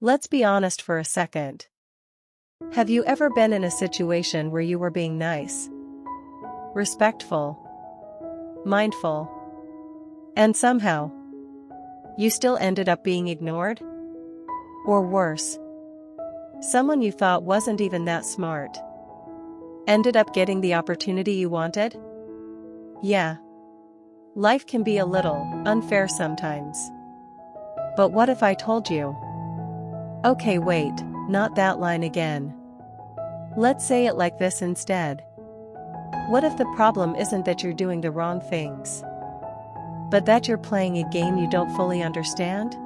Let's be honest for a second. Have you ever been in a situation where you were being nice, respectful, mindful, and somehow you still ended up being ignored? Or worse, someone you thought wasn't even that smart ended up getting the opportunity you wanted? Yeah. Life can be a little unfair sometimes. But what if I told you? Okay, wait, not that line again. Let's say it like this instead. What if the problem isn't that you're doing the wrong things, but that you're playing a game you don't fully understand?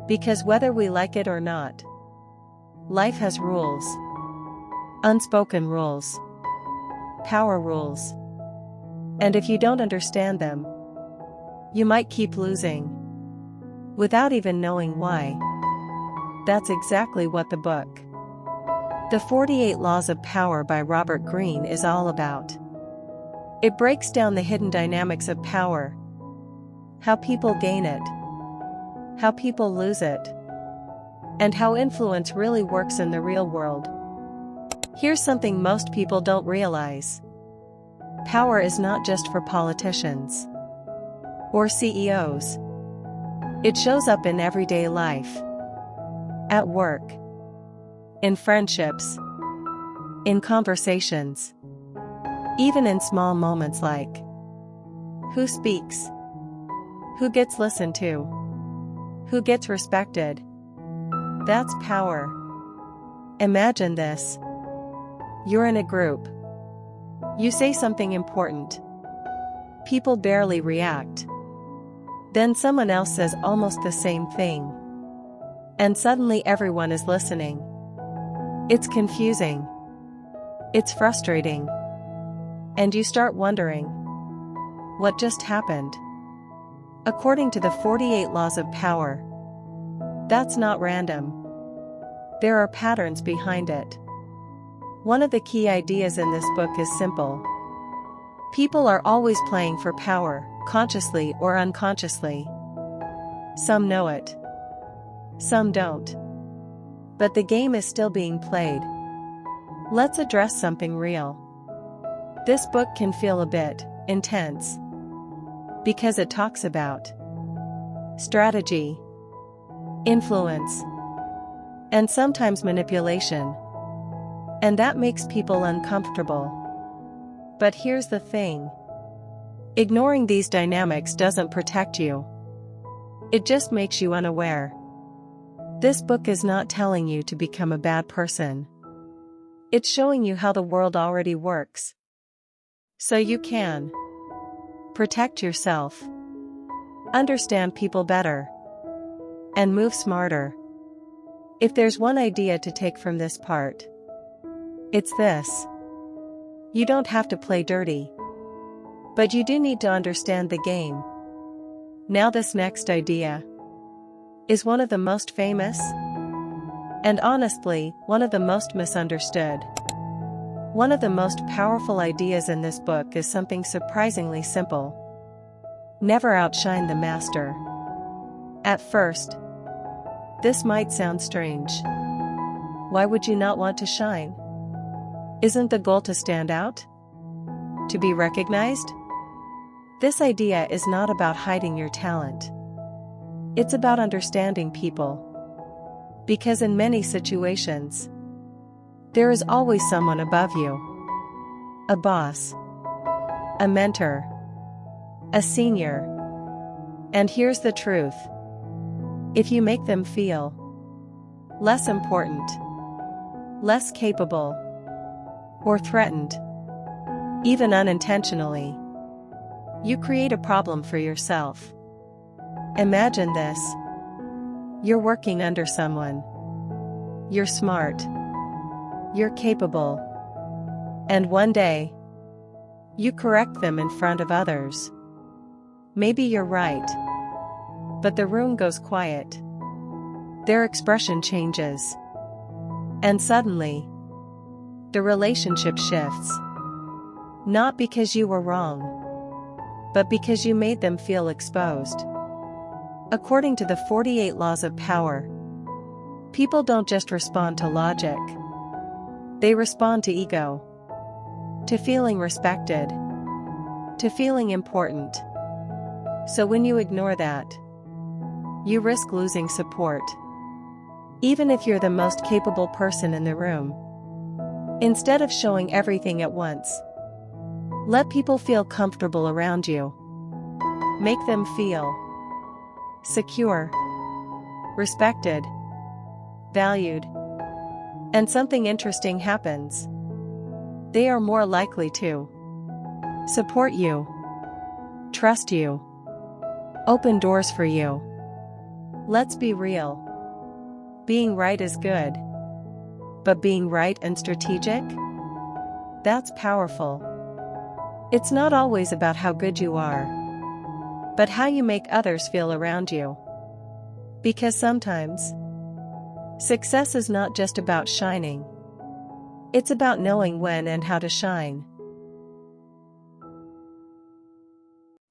Because whether we like it or not, life has rules. Unspoken rules. Power rules. And if you don't understand them, you might keep losing, without even knowing why. That's exactly what the book, The 48 Laws of Power by Robert Greene is all about. It breaks down the hidden dynamics of power, how people gain it, how people lose it, and how influence really works in the real world. Here's something most people don't realize. Power is not just for politicians or CEOs. It shows up in everyday life. At work. In friendships. In conversations. Even in small moments like who speaks? Who gets listened to? Who gets respected? That's power. Imagine this. You're in a group. You say something important. People barely react. Then someone else says almost the same thing. And suddenly everyone is listening. It's confusing. It's frustrating. And you start wondering, what just happened? According to the 48 Laws of Power, that's not random. There are patterns behind it. One of the key ideas in this book is simple. People are always playing for power, consciously or unconsciously. Some know it. Some don't. But the game is still being played. Let's address something real. This book can feel a bit intense because it talks about strategy, influence, and sometimes manipulation. And that makes people uncomfortable. But here's the thing. Ignoring these dynamics doesn't protect you. It just makes you unaware. This book is not telling you to become a bad person. It's showing you how the world already works. So you can protect yourself, understand people better, and move smarter. If there's one idea to take from this part, it's this. You don't have to play dirty, but you do need to understand the game. Now this next idea is one of the most famous, and honestly, one of the most misunderstood. One of the most powerful ideas in this book is something surprisingly simple. Never outshine the master. At first, this might sound strange. Why would you not want to shine? Isn't the goal to stand out? To be recognized? This idea is not about hiding your talent. It's about understanding people. Because in many situations, there is always someone above you. A boss. A mentor. A senior. And here's the truth. If you make them feel less important, less capable, or threatened, even unintentionally, you create a problem for yourself. Imagine this. You're working under someone. You're smart. You're capable. And one day, you correct them in front of others. Maybe you're right. But the room goes quiet. Their expression changes. And suddenly, the relationship shifts. Not because you were wrong, but because you made them feel exposed. According to the 48 Laws of Power, People don't just respond to logic. They respond to ego, to feeling respected, to feeling important. So when you ignore that, you risk losing support. Even if you're the most capable person in the room. Instead of showing everything at once, let people feel comfortable around you. Make them feel secure, respected, valued. And something interesting happens. They are more likely to support you, trust you, open doors for you. Let's be real. Being right is good. But being right and strategic? That's powerful. It's not always about how good you are, but how you make others feel around you. Because sometimes, success is not just about shining. It's about knowing when and how to shine.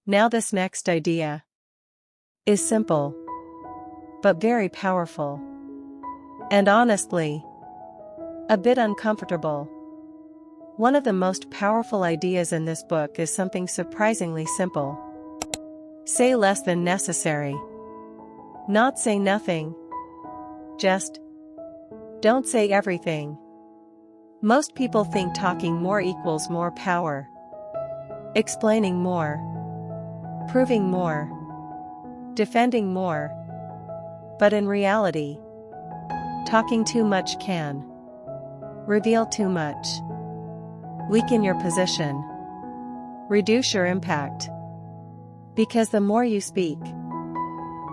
Now this next idea is simple, but very powerful. And honestly, a bit uncomfortable. One of the most powerful ideas in this book is something surprisingly simple. Say less than necessary. Not say nothing. Just don't say everything. Most people think talking more equals more power. Explaining more. Proving more. Defending more. But in reality, talking too much can reveal too much. Weaken your position. Reduce your impact. Because the more you speak,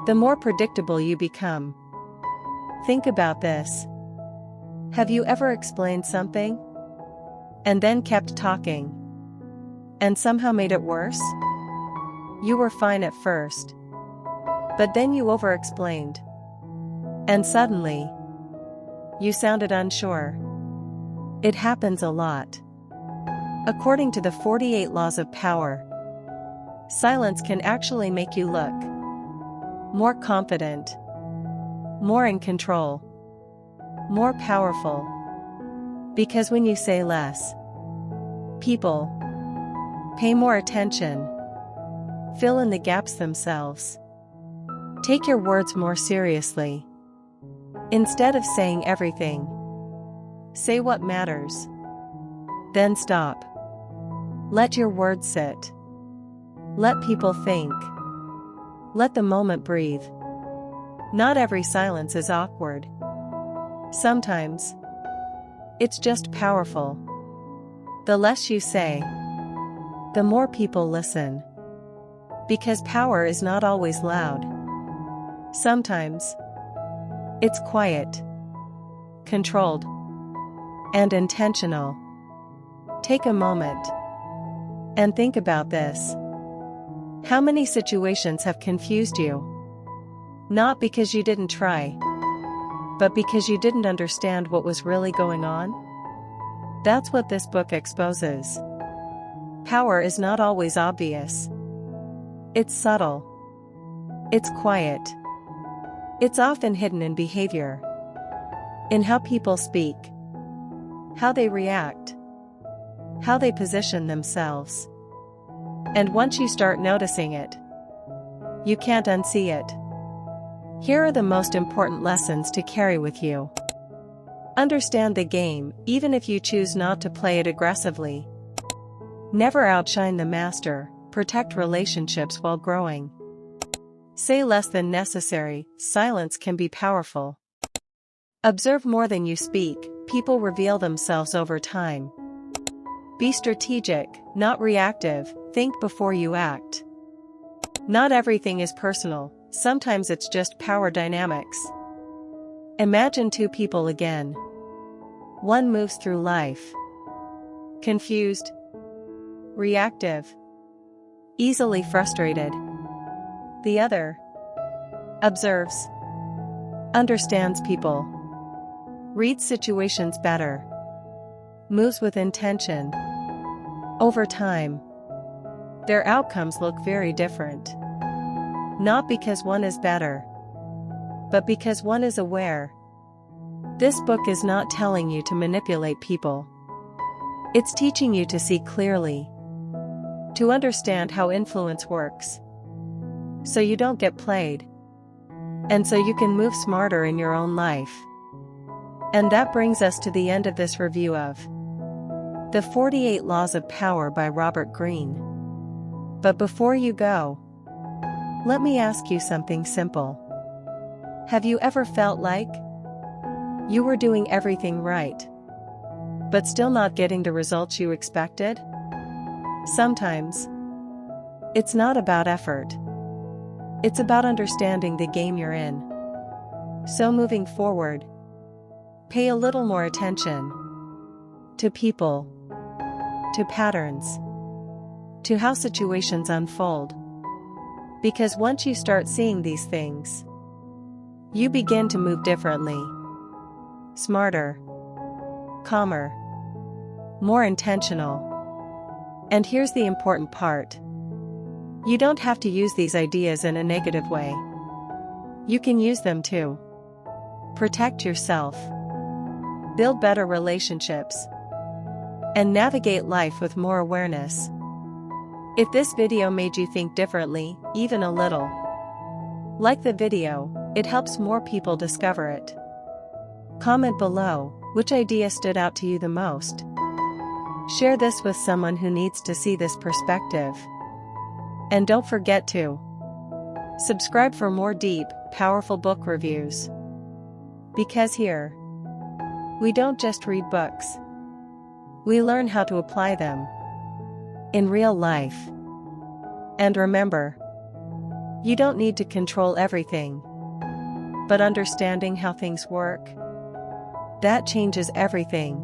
the more predictable you become. Think about this. Have you ever explained something and then kept talking and somehow made it worse? You were fine at first, but then you over-explained, and suddenly you sounded unsure. It happens a lot. According to the 48 laws of power, silence can actually make you look more confident, more in control, more powerful. Because when you say less, people pay more attention, fill in the gaps themselves, take your words more seriously. Instead of saying everything, say what matters. Then stop. Let your words sit. Let people think. Let the moment breathe. Not every silence is awkward. Sometimes it's just powerful. The less you say, the more people listen. Because power is not always loud. Sometimes it's quiet, controlled, and intentional. Take a moment and think about this. How many situations have confused you? Not because you didn't try, but because you didn't understand what was really going on? That's what this book exposes. Power is not always obvious. It's subtle. It's quiet. It's often hidden in behavior. In how people speak. How they react. How they position themselves. And once you start noticing it, you can't unsee it. Here are the most important lessons to carry with you. Understand the game, even if you choose not to play it aggressively. Never outshine the master, protect relationships while growing. Say less than necessary, silence can be powerful. Observe more than you speak, people reveal themselves over time. Be strategic, not reactive, think before you act. Not everything is personal, sometimes it's just power dynamics. Imagine two people again. One moves through life confused, reactive, easily frustrated. The other observes, understands people, reads situations better, moves with intention. Over time, their outcomes look very different. Not because one is better, but because one is aware, This book is not telling you to manipulate people. It's teaching you to see clearly, to understand how influence works, so you don't get played, and so you can move smarter in your own life. And that brings us to the end of this review of The 48 Laws of Power by Robert Greene. But before you go, let me ask you something simple. Have you ever felt like you were doing everything right, but still not getting the results you expected? Sometimes, it's not about effort. It's about understanding the game you're in. So moving forward, pay a little more attention to people, to patterns, to how situations unfold. Because once you start seeing these things, you begin to move differently, smarter, calmer, more intentional. And here's the important part. You don't have to use these ideas in a negative way. You can use them to protect yourself, build better relationships, and navigate life with more awareness. If this video made you think differently, even a little, like the video, it helps more people discover it. Comment below, which idea stood out to you the most? Share this with someone who needs to see this perspective. And don't forget to subscribe for more deep, powerful book reviews. Because here, we don't just read books. We learn how to apply them in real life. And remember, you don't need to control everything, but understanding how things work, that changes everything.